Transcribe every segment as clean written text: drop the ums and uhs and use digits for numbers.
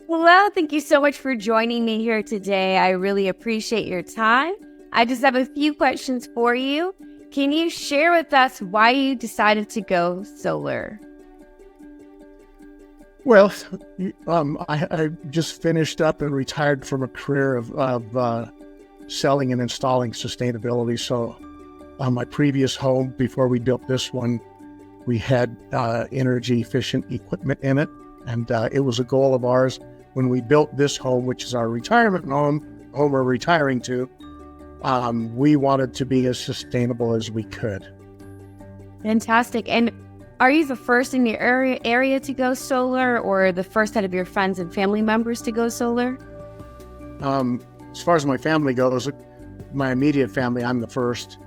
Well, thank you so much for joining me here today. I really appreciate your time. I just have a few questions for you. Can you share with us why you decided to go solar? Well, I just finished up and retired from a career of selling and installing sustainability. So my previous home, before we built this one, we had energy efficient equipment in it. And it was a goal of ours when we built this home, which is our retirement home we're retiring to. We wanted to be as sustainable as we could. Fantastic. And are you the first in your area to go solar, or the first out of your friends and family members to go solar? As far as my family goes, my immediate family, I'm the first.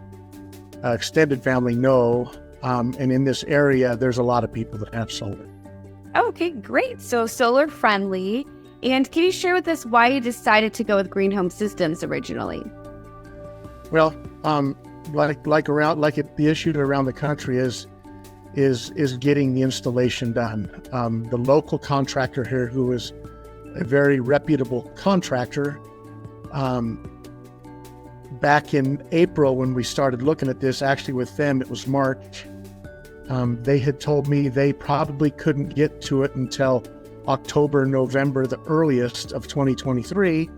Extended family, no. And in this area, there's a lot of people that have solar. Okay, great. So solar friendly. And can you share with us why you decided to go with Green Home Systems originally? Well, the issue around the country is getting the installation done. The local contractor here, who is a very reputable contractor, back in April when we started looking at this, actually with them, it was March. They had told me they probably couldn't get to it until October, November, the earliest of 2023.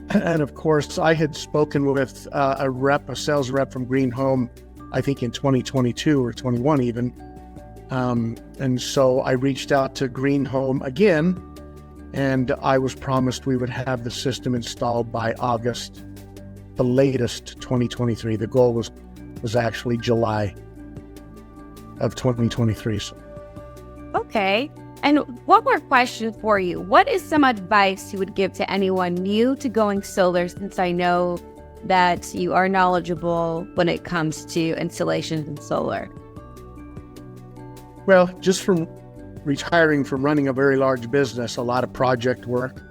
And of course, I had spoken with a sales rep from Green Home, I think in 2022 or 21 even. And so I reached out to Green Home again, and I was promised we would have the system installed by August, the latest 2023. The goal was actually July of 2023. Okay. And one more question for you. What is some advice you would give to anyone new to going solar, since I know that you are knowledgeable when it comes to installations and solar? Well, just from retiring from running a very large business, a lot of project work,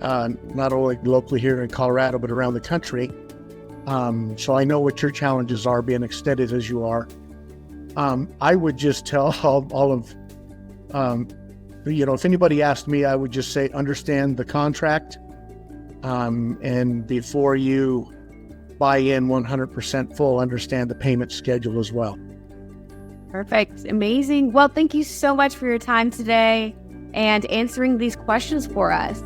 not only locally here in Colorado, but around the country. So I know what your challenges are, being extended as you are. I would just tell all of, if anybody asked me, I would just say, understand the contract. And before you buy in 100% full, understand the payment schedule as well. Perfect. Amazing. Well, thank you so much for your time today and answering these questions for us.